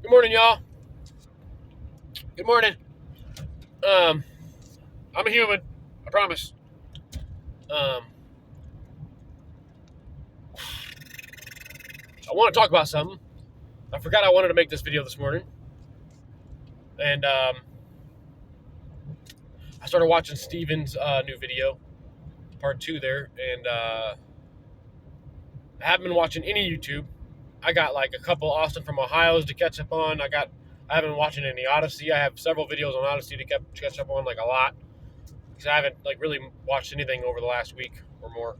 Good morning, y'all. Good morning. Um, I'm a human. I promise. Um, I want to talk about something. I forgot I wanted to make this video this morning, and I started watching Steven's new video, part 2 there, and I haven't been watching any YouTube. I got like a couple Austin from Ohio's to catch up on. I haven't been watching any Odyssey. I have several videos on Odyssey to catch up on, like a lot, because I haven't like really watched anything over the last week or more.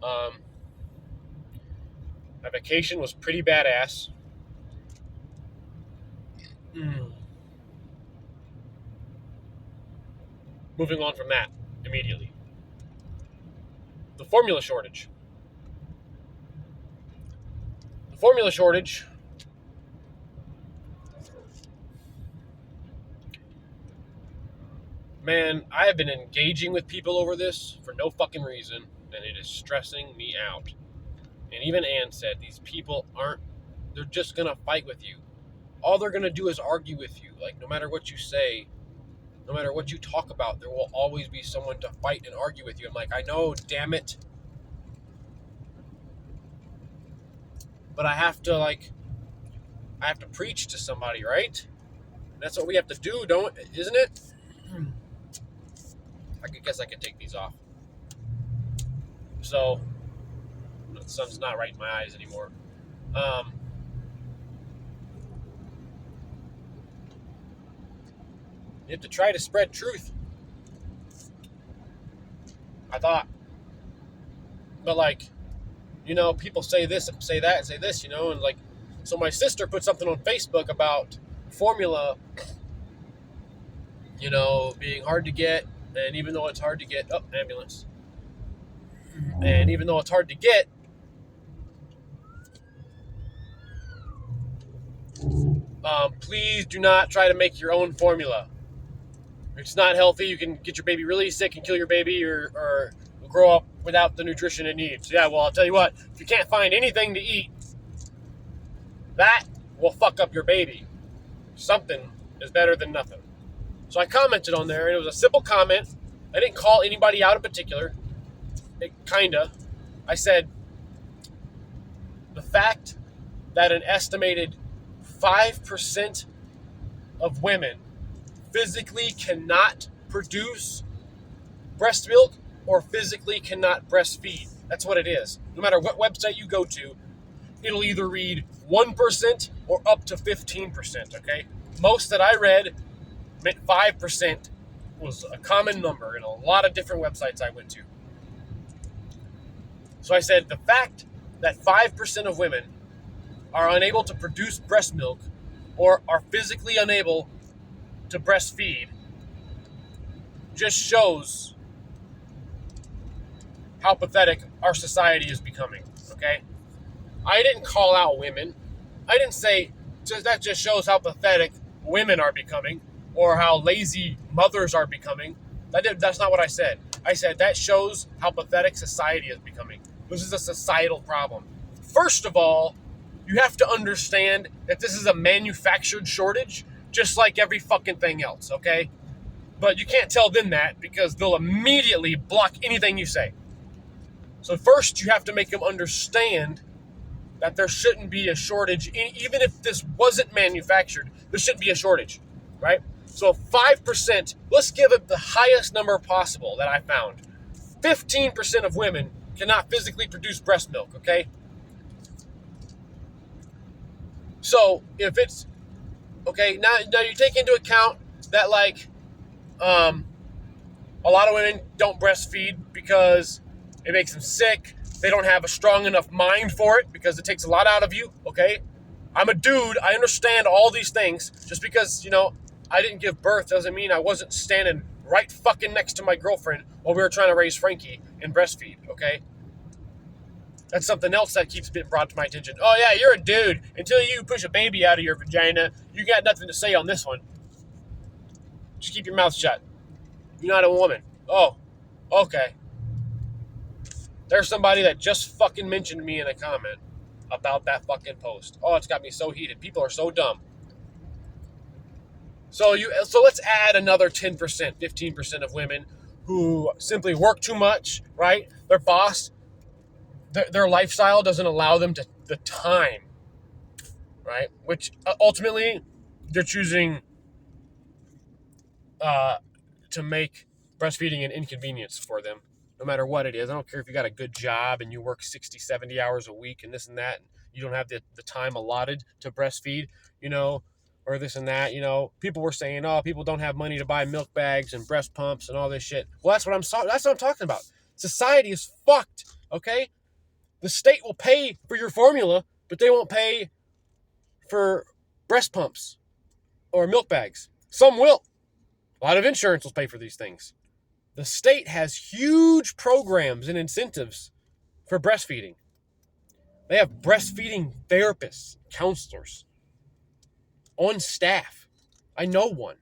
My vacation was pretty badass. Moving on from that immediately. The formula shortage. The formula shortage man, I have been engaging with people over this for no fucking reason, and it is stressing me out. And even Ann said, these people they're just gonna fight with you. All they're gonna do is argue with you. Like, no matter what you say, no matter what you talk about, there will always be someone to fight and argue with you. I'm like, I know, damn it. But I have to preach to somebody, right? That's what we have to do, isn't it? I guess I could take these off. So, the sun's not right in my eyes anymore. You have to try to spread truth, I thought. But people say this and say that and say this, and so my sister put something on Facebook about formula, being hard to get, and even though it's hard to get, ambulance. And even though it's hard to get, please do not try to make your own formula. It's not healthy. You can get your baby really sick and kill your baby, or grow up without the nutrition it needs. Yeah, well, I'll tell you what, if you can't find anything to eat, that will fuck up your baby. Something is better than nothing. So I commented on there, and it was a simple comment. I didn't call anybody out in particular. I said, the fact that an estimated 5% of women physically cannot produce breast milk or physically cannot breastfeed. That's what it is. No matter what website you go to, it'll either read 1% or up to 15%, okay? Most that I read meant 5% was a common number in a lot of different websites I went to. So I said, the fact that 5% of women are unable to produce breast milk or are physically unable to breastfeed just shows how pathetic our society is becoming, okay? I didn't call out women. I didn't say that just shows how pathetic women are becoming or how lazy mothers are becoming. That's not what I said. I said that shows how pathetic society is becoming. This is a societal problem. First of all, you have to understand that this is a manufactured shortage, just like every fucking thing else, okay? But you can't tell them that because they'll immediately block anything you say. So first, you have to make them understand that there shouldn't be a shortage. Even if this wasn't manufactured, there shouldn't be a shortage, right? So 5%, let's give it the highest number possible that I found. 15% of women cannot physically produce breast milk, okay? So if it's, okay, now you take into account that a lot of women don't breastfeed because it makes them sick. They don't have a strong enough mind for it because it takes a lot out of you, okay? I'm a dude. I understand all these things. Just because, I didn't give birth doesn't mean I wasn't standing right fucking next to my girlfriend while we were trying to raise Frankie and breastfeed, okay? That's something else that keeps being brought to my attention. Oh, yeah, you're a dude. Until you push a baby out of your vagina, you got nothing to say on this one. Just keep your mouth shut. You're not a woman. Oh, okay. There's somebody that just fucking mentioned me in a comment. about that fucking post. Oh, it's got me so heated. People are so dumb. So let's add another 10%, 15% of women who simply work too much, right? Their boss, their lifestyle doesn't allow them the time, right? Which ultimately they're choosing to make breastfeeding an inconvenience for them, no matter what it is. I don't care if you got a good job and you work 60, 70 hours a week and this and that, and you don't have the time allotted to breastfeed, or this and that. People were saying, oh, people don't have money to buy milk bags and breast pumps and all this shit. Well, that's what I'm talking about. Society is fucked, okay? The state will pay for your formula, but they won't pay for breast pumps or milk bags. Some will. A lot of insurance will pay for these things. The state has huge programs and incentives for breastfeeding. They have breastfeeding therapists, counselors on staff. I know one.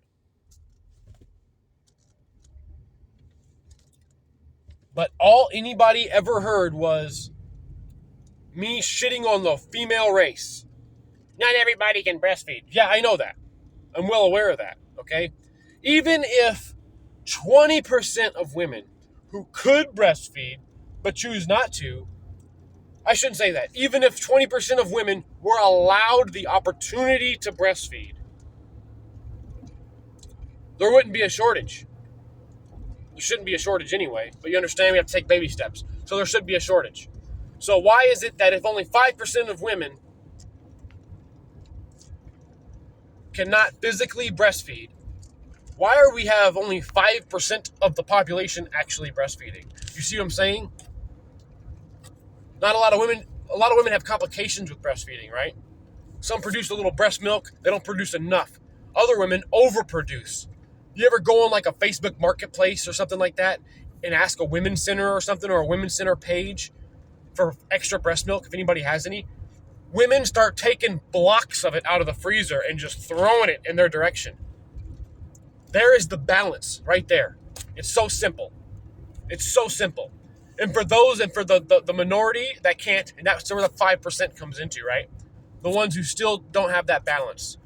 But all anybody ever heard was me shitting on the female race. Not everybody can breastfeed. Yeah, I know that. I'm well aware of that, okay? Even if 20% of women who could breastfeed but choose not to, I shouldn't say that. Even if 20% of women were allowed the opportunity to breastfeed, there wouldn't be a shortage. There shouldn't be a shortage anyway, but you understand we have to take baby steps. So there should be a shortage. So why is it that if only 5% of women cannot physically breastfeed, why are we have only 5% of the population actually breastfeeding? You see what I'm saying? Not a lot of women have complications with breastfeeding, right? Some produce a little breast milk, they don't produce enough. Other women overproduce. You ever go on like a Facebook marketplace or something like that and ask a women's center or something, or a women's center page for extra breast milk if anybody has any? Women start taking blocks of it out of the freezer and just throwing it in their direction. There is the balance right there. It's so simple. It's so simple. And for the minority that can't, and that's where the 5% comes into, right? The ones who still don't have that balance.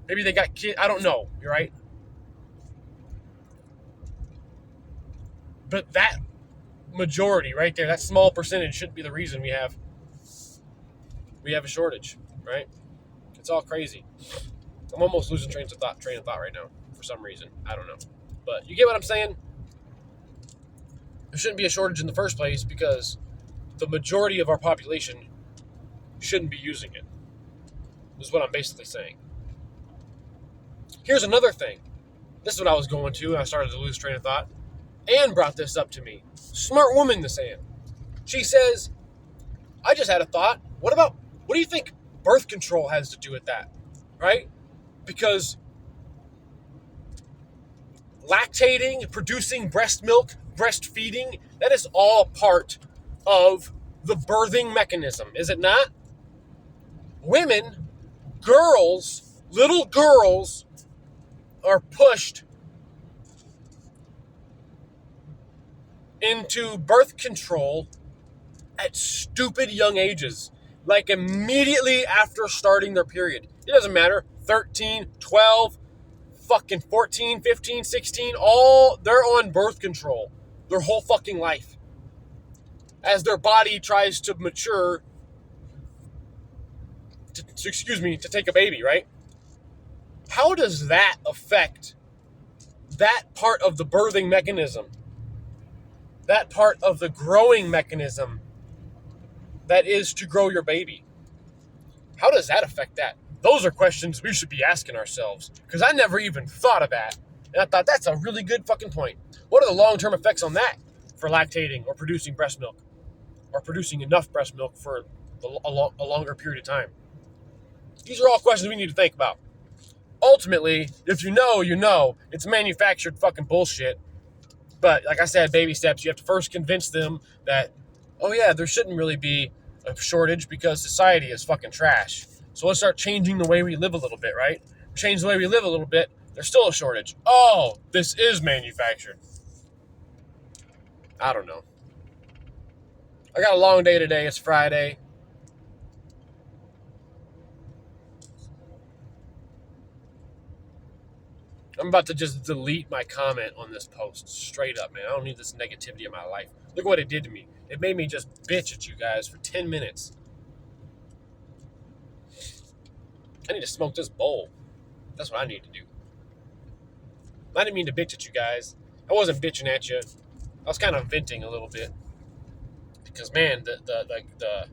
Maybe they got kids. I don't know. You're right. But that majority right there, that small percentage, should be the reason we have a shortage, right? It's all crazy. I'm almost losing train of thought right now for some reason. I don't know. But you get what I'm saying? There shouldn't be a shortage in the first place because the majority of our population shouldn't be using it. This is what I'm basically saying. Here's another thing. This is what I was going to, and I started to lose train of thought. Anne brought this up to me. Smart woman, this Anne. She says, I just had a thought. What do you think birth control has to do with that? Right? Because lactating, producing breast milk, breastfeeding, that is all part of the birthing mechanism, is it not? Women, girls, little girls are pushed into birth control at stupid young ages, like immediately after starting their period. It doesn't matter, 13, 12, fucking 14, 15, 16, they're on birth control their whole fucking life as their body tries to mature to take a baby, right? How does that affect that part of the birthing mechanism, that part of the growing mechanism that is to grow your baby? How does that affect that? Those are questions we should be asking ourselves, because I never even thought of that. And I thought that's a really good fucking point. What are the long-term effects on that for lactating or producing breast milk or producing enough breast milk for a longer period of time? These are all questions we need to think about. Ultimately, if you know, you know. It's manufactured fucking bullshit. But like I said, baby steps. You have to first convince them that, oh yeah, there shouldn't really be a shortage because society is fucking trash. So let's start changing the way we live a little bit, right? Change the way we live a little bit. There's still a shortage. Oh, this is manufactured. I don't know. I got a long day today. It's Friday. I'm about to just delete my comment on this post. Straight up, man. I don't need this negativity in my life. Look what it did to me. It made me just bitch at you guys for 10 minutes. I need to smoke this bowl. That's what I need to do. I didn't mean to bitch at you guys. I wasn't bitching at you. I was kind of venting a little bit. Because, man, the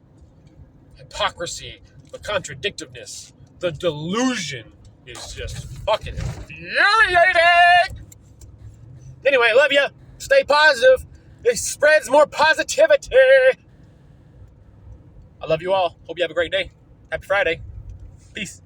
hypocrisy, the contradictiveness, the delusion is just fucking infuriating. Anyway, love you. Stay positive. It spreads more positivity. I love you all. Hope you have a great day. Happy Friday. Peace.